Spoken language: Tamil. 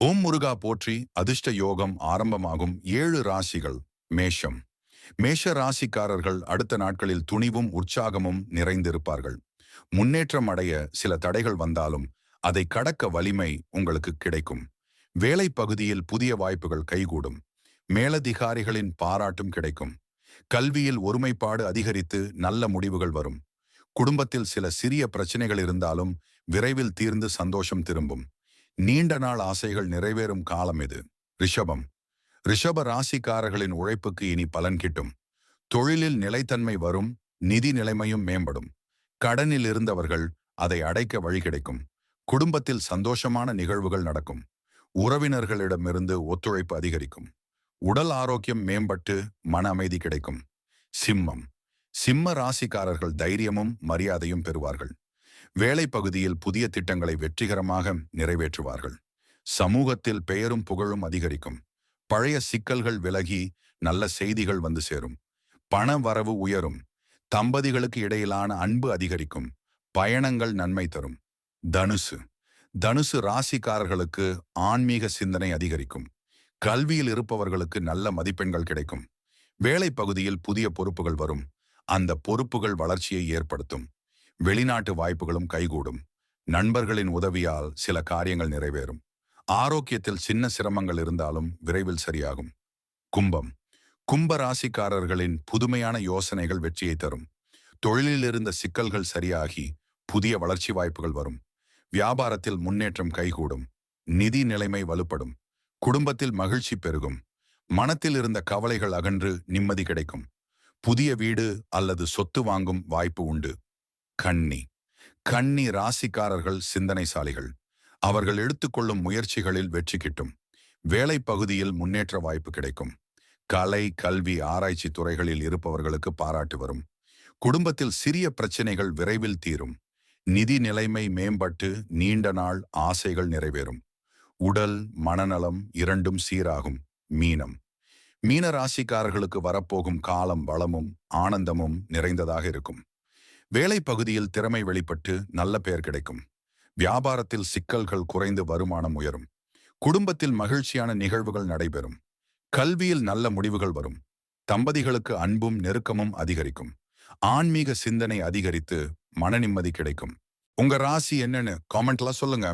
ஓம் முருகா போற்றி. அதிர்ஷ்ட யோகம் ஆரம்பமாகும் 7 ராசிகள். மேஷம். மேஷ ராசிக்காரர்கள் அடுத்த நாட்களில் துணிவும் உற்சாகமும் நிறைந்திருப்பார்கள். முன்னேற்றம் அடைய சில தடைகள் வந்தாலும் அதை கடக்க வலிமை உங்களுக்கு கிடைக்கும். வேலை பகுதியில் புதிய வாய்ப்புகள் கைகூடும். மேலதிகாரிகளின் பாராட்டும் கிடைக்கும். கல்வியில் ஒருமைப்பாடு அதிகரித்து நல்ல முடிவுகள் வரும். குடும்பத்தில் சில சிறிய பிரச்சனைகள் இருந்தாலும் விரைவில் தீர்ந்து சந்தோஷம் திரும்பும். நீண்ட நாள் ஆசைகள் நிறைவேறும் காலம் இது. ரிஷபம். ரிஷப ராசிக்காரர்களின் உழைப்புக்கு இனி பலன் கிட்டும். தொழிலில் நிலைத்தன்மை வரும். நிதி நிலைமையும் மேம்படும். கடனில் இருந்தவர்கள் அதை அடைக்க வழி கிடைக்கும். குடும்பத்தில் சந்தோஷமான நிகழ்வுகள் நடக்கும். உறவினர்களிடமிருந்து ஒத்துழைப்பு அதிகரிக்கும். உடல் ஆரோக்கியம் மேம்பட்டு மன அமைதி கிடைக்கும். சிம்மம். சிம்ம ராசிக்காரர்கள் தைரியமும் மரியாதையும் பெறுவார்கள். வேலை பகுதியில் புதிய திட்டங்களை வெற்றிகரமாக நிறைவேற்றுவார்கள். சமூகத்தில் பெயரும் புகழும் அதிகரிக்கும். பழைய சிக்கல்கள் விலகி நல்ல செய்திகள் வந்து சேரும். பண வரவு உயரும். தம்பதிகளுக்கு இடையிலான அன்பு அதிகரிக்கும். பயணங்கள் நன்மை தரும். தனுசு. தனுசு ராசிக்காரர்களுக்கு ஆன்மீக சிந்தனை அதிகரிக்கும். கல்வியில் இருப்பவர்களுக்கு நல்ல மதிப்பெண்கள் கிடைக்கும். வேலை பகுதியில் புதிய பொறுப்புகள் வரும். அந்த பொறுப்புகள் வளர்ச்சியை ஏற்படுத்தும். வெளிநாட்டு வாய்ப்புகளும் கைகூடும். நண்பர்களின் உதவியால் சில காரியங்கள் நிறைவேறும். ஆரோக்கியத்தில் சின்ன சிரமங்கள் இருந்தாலும் விரைவில் சரியாகும். கும்பம். கும்ப ராசிக்காரர்களின் புதுமையான யோசனைகள் வெற்றியை தரும். தொழிலில் இருந்த சிக்கல்கள் சரியாகி புதிய வளர்ச்சி வாய்ப்புகள் வரும். வியாபாரத்தில் முன்னேற்றம் கைகூடும். நிதி நிலைமை வலுப்படும். குடும்பத்தில் மகிழ்ச்சி பெருகும். மனத்தில் இருந்த கவலைகள் அகன்று நிம்மதி கிடைக்கும். புதிய வீடு அல்லது சொத்து வாங்கும் வாய்ப்பு உண்டு. கன்னி. கன்னி ராசிக்காரர்கள் சிந்தனைசாலிகள். அவர்கள் எடுத்துக்கொள்ளும் முயற்சிகளில் வெற்றி கிட்டும். வேலை பகுதியில் முன்னேற்ற வாய்ப்பு கிடைக்கும். கலை, கல்வி, ஆராய்ச்சி துறைகளில் இருப்பவர்களுக்கு பாராட்டு வரும். குடும்பத்தில் சிறிய பிரச்சனைகள் விரைவில் தீரும். நிதி நிலைமை மேம்பட்டு நீண்ட நாள் ஆசைகள் நிறைவேறும். உடல், மனநலம் இரண்டும் சீராகும். மீனம். மீன ராசிக்காரர்களுக்கு வரப்போகும் காலம் வளமும் ஆனந்தமும் நிறைந்ததாக இருக்கும். வேலை பகுதியில் திறமை வெளிப்பட்டு நல்ல பெயர் கிடைக்கும். வியாபாரத்தில் சிக்கல்கள் குறைந்து வருமானம் உயரும். குடும்பத்தில் மகிழ்ச்சியான நிகழ்வுகள் நடைபெறும். கல்வியில் நல்ல முடிவுகள் வரும். தம்பதிகளுக்கு அன்பும் நெருக்கமும் அதிகரிக்கும். ஆன்மீக சிந்தனை அதிகரித்து மன நிம்மதி கிடைக்கும். உங்க ராசி என்னன்னு காமெண்ட்ல சொல்லுங்க.